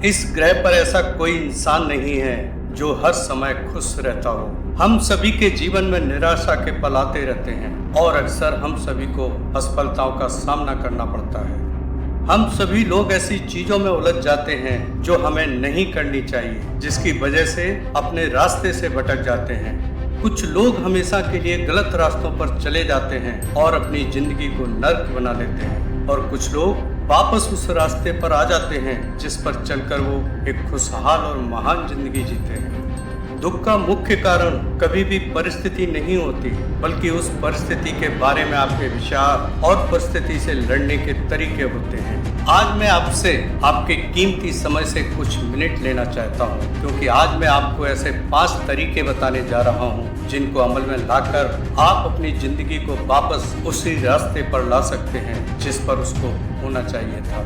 इस ग्रह पर ऐसा कोई इंसान नहीं है जो हर समय खुश रहता हो। हम सभी के जीवन में निराशा के पल आते रहते हैं और अक्सर हम सभी को असफलताओं का सामना करना पड़ता है। हम सभी लोग ऐसी चीजों में उलझ जाते हैं जो हमें नहीं करनी चाहिए, जिसकी वजह से अपने रास्ते से भटक जाते हैं। कुछ लोग हमेशा के लिए गलत रास्तों पर चले जाते हैं और अपनी जिंदगी को नर्क बना लेते हैं, और कुछ लोग वापस उस रास्ते पर आ जाते हैं जिस पर चलकर वो एक खुशहाल और महान जिंदगी जीते हैं। दुख का मुख्य कारण कभी भी परिस्थिति नहीं होती, बल्कि उस परिस्थिति के बारे में आपके विचार और परिस्थिति से लड़ने के तरीके होते हैं। आज मैं आपसे आपके कीमती समय से कुछ मिनट लेना चाहता हूं, क्योंकि आज मैं आपको ऐसे 5 तरीके बताने जा रहा हूं जिनको अमल में लाकर आप अपनी जिंदगी को वापस उसी रास्ते पर ला सकते हैं जिस पर उसको होना चाहिए था।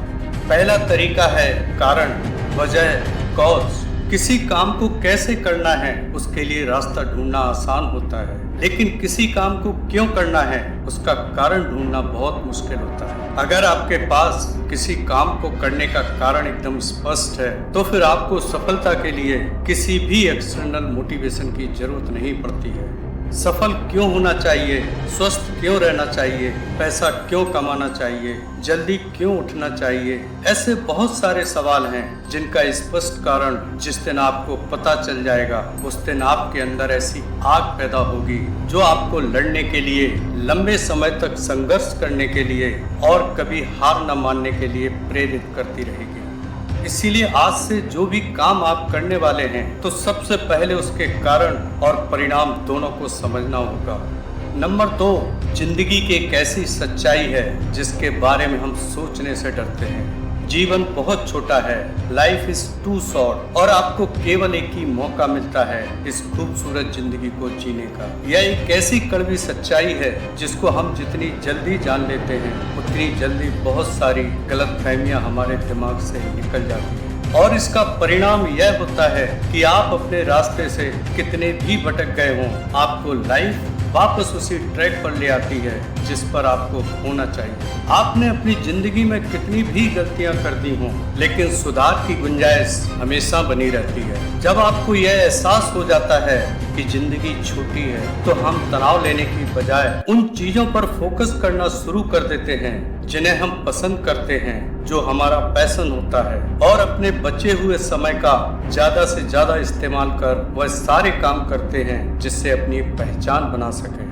पहला तरीका है कारण, वजह, कॉज। किसी काम को कैसे करना है उसके लिए रास्ता ढूंढना आसान होता है, लेकिन किसी काम को क्यों करना है उसका कारण ढूंढना बहुत मुश्किल होता है। अगर आपके पास किसी काम को करने का कारण एकदम स्पष्ट है तो फिर आपको सफलता के लिए किसी भी एक्सटर्नल मोटिवेशन की जरूरत नहीं पड़ती है। सफल क्यों होना चाहिए, स्वस्थ क्यों रहना चाहिए, पैसा क्यों कमाना चाहिए, जल्दी क्यों उठना चाहिए, ऐसे बहुत सारे सवाल हैं जिनका स्पष्ट कारण जिस दिन आपको पता चल जाएगा उस दिन आपके अंदर ऐसी आग पैदा होगी जो आपको लड़ने के लिए, लंबे समय तक संघर्ष करने के लिए और कभी हार न मानने के लिए प्रेरित करती रहेगी। इसीलिए आज से जो भी काम आप करने वाले हैं तो सबसे पहले उसके कारण और परिणाम दोनों को समझना होगा। नंबर 2, जिंदगी की एक ऐसी सच्चाई है जिसके बारे में हम सोचने से डरते हैं। जीवन बहुत छोटा है, लाइफ इज टू शॉर्ट, और आपको केवल एक ही मौका मिलता है इस खूबसूरत जिंदगी को जीने का। यह एक ऐसी कड़वी सच्चाई है जिसको हम जितनी जल्दी जान लेते हैं उतनी जल्दी बहुत सारी गलतफहमियां हमारे दिमाग से निकल जाती हैं, और इसका परिणाम यह होता है कि आप अपने रास्ते से कितने भी भटक गए हों, आपको लाइफ वापस उसी ट्रैक पर ले आती है जिस पर आपको होना चाहिए। आपने अपनी जिंदगी में कितनी भी गलतियां कर दी हों, लेकिन सुधार की गुंजाइश हमेशा बनी रहती है। जब आपको यह एहसास हो जाता है कि जिंदगी छोटी है तो हम तनाव लेने की बजाय उन चीजों पर फोकस करना शुरू कर देते हैं जिन्हें हम पसंद करते हैं, जो हमारा पैशन होता है, और अपने बचे हुए समय का ज्यादा से ज्यादा इस्तेमाल कर वह सारे काम करते हैं जिससे अपनी पहचान बना सकें।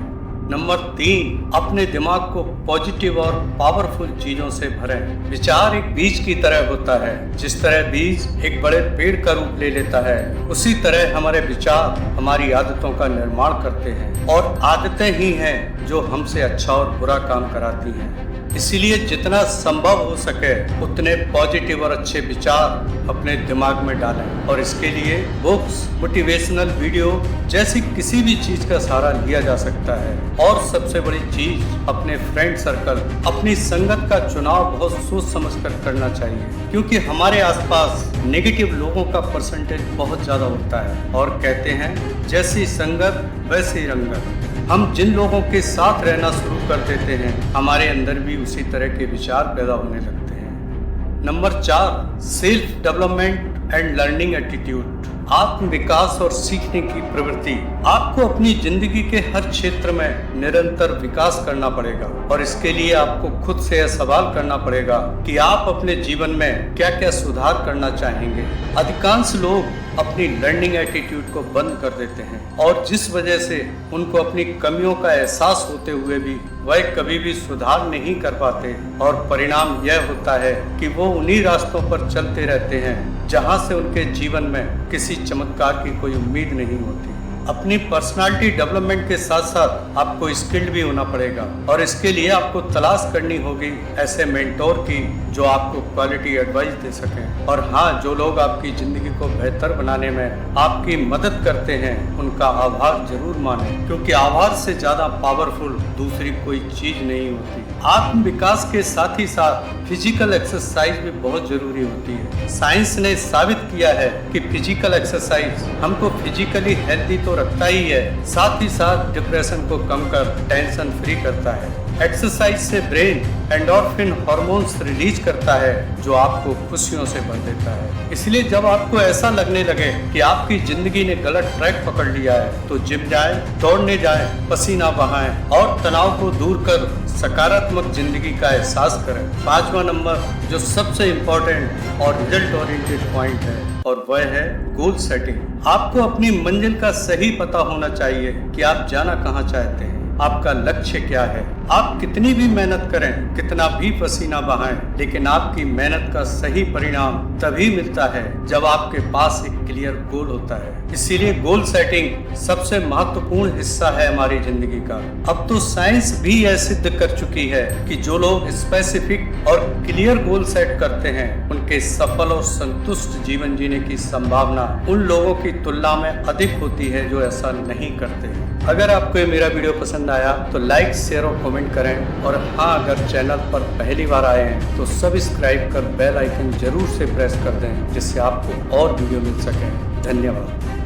नंबर 3, अपने दिमाग को पॉजिटिव और पावरफुल चीजों से भरें। विचार एक बीज की तरह होता है। जिस तरह बीज एक बड़े पेड़ का रूप ले लेता है, उसी तरह हमारे विचार हमारी आदतों का निर्माण करते हैं, और आदतें ही हैं जो हमसे अच्छा और बुरा काम कराती हैं। इसीलिए जितना संभव हो सके उतने पॉजिटिव और अच्छे विचार अपने दिमाग में डालें, और इसके लिए बुक्स, मोटिवेशनल वीडियो जैसी किसी भी चीज का सहारा लिया जा सकता है। और सबसे बड़ी चीज, अपने फ्रेंड सर्कल, अपनी संगत का चुनाव बहुत सोच समझ कर करना चाहिए, क्योंकि हमारे आसपास नेगेटिव लोगों का परसेंटेज बहुत ज्यादा होता है, और कहते हैं जैसी संगत वैसी रंगत। हम जिन लोगों के साथ रहना शुरू कर देते हैं हमारे अंदर भी उसी तरह के विचार पैदा होने लगते हैं। Number 4, self development and learning attitude. आत्म विकास और सीखने की प्रवृत्ति। आपको अपनी जिंदगी के हर क्षेत्र में निरंतर विकास करना पड़ेगा, और इसके लिए आपको खुद से यह सवाल करना पड़ेगा कि आप अपने जीवन में क्या क्या सुधार करना चाहेंगे। अधिकांश लोग अपनी लर्निंग एटीट्यूड को बंद कर देते हैं, और जिस वजह से उनको अपनी कमियों का एहसास होते हुए भी वह कभी भी सुधार नहीं कर पाते, और परिणाम यह होता है कि वो उन्हीं रास्तों पर चलते रहते हैं जहां से उनके जीवन में किसी चमत्कार की कोई उम्मीद नहीं होती। अपनी पर्सनालिटी डेवलपमेंट के साथ साथ आपको स्किल्ड भी होना पड़ेगा, और इसके लिए आपको तलाश करनी होगी ऐसे मेंटोर की जो आपको क्वालिटी एडवाइस दे सकें। और हाँ, जो लोग आपकी ज़िंदगी को बेहतर बनाने में आपकी मदद करते हैं उनका आभार जरूर मानें, क्योंकि आभार से ज़्यादा पावरफुल दूसरी कोई चीज़ नहीं होती। आत्म विकास के साथ ही साथ फिजिकल एक्सरसाइज भी बहुत जरूरी होती है। साइंस ने साबित किया है कि फिजिकल एक्सरसाइज हमको फिजिकली हेल्दी तो रखता ही है, साथ ही साथ डिप्रेशन को कम कर टेंशन फ्री करता है। एक्सरसाइज से ब्रेन एंडोर्फिन हार्मोन्स रिलीज करता है जो आपको खुशियों से भर देता है। इसलिए जब आपको ऐसा लगने लगे कि आपकी जिंदगी ने गलत ट्रैक पकड़ लिया है तो जिम जाएं, दौड़ने जाएं, पसीना बहाएं और तनाव को दूर कर सकारात्मक जिंदगी का एहसास करें। 5वां नंबर जो सबसे इम्पोर्टेंट और रिजल्ट ओरिएंटेड पॉइंट है और वह है गोल सेटिंग। आपको अपनी मंजिल का सही पता होना चाहिए कि आप जाना कहाँ चाहते हैं, आपका लक्ष्य क्या है। आप कितनी भी मेहनत करें, कितना भी पसीना बहाएं, लेकिन आपकी मेहनत का सही परिणाम तभी मिलता है जब आपके पास एक क्लियर गोल होता है। इसीलिए गोल सेटिंग सबसे महत्वपूर्ण हिस्सा है हमारी जिंदगी का। अब तो साइंस भी यह सिद्ध कर चुकी है कि जो लोग स्पेसिफिक और क्लियर गोल सेट करते हैं उनके सफल और संतुष्ट जीवन जीने की संभावना उन लोगों की तुलना में अधिक होती है जो ऐसा नहीं करते। अगर आपको ये मेरा वीडियो पसंद आया तो लाइक, शेयर और कमेंट करें और हाँ, अगर चैनल पर पहली बार आए हैं तो सब्सक्राइब कर बेल आइकन जरूर से प्रेस कर दें जिससे आपको और वीडियो मिल सके। धन्यवाद।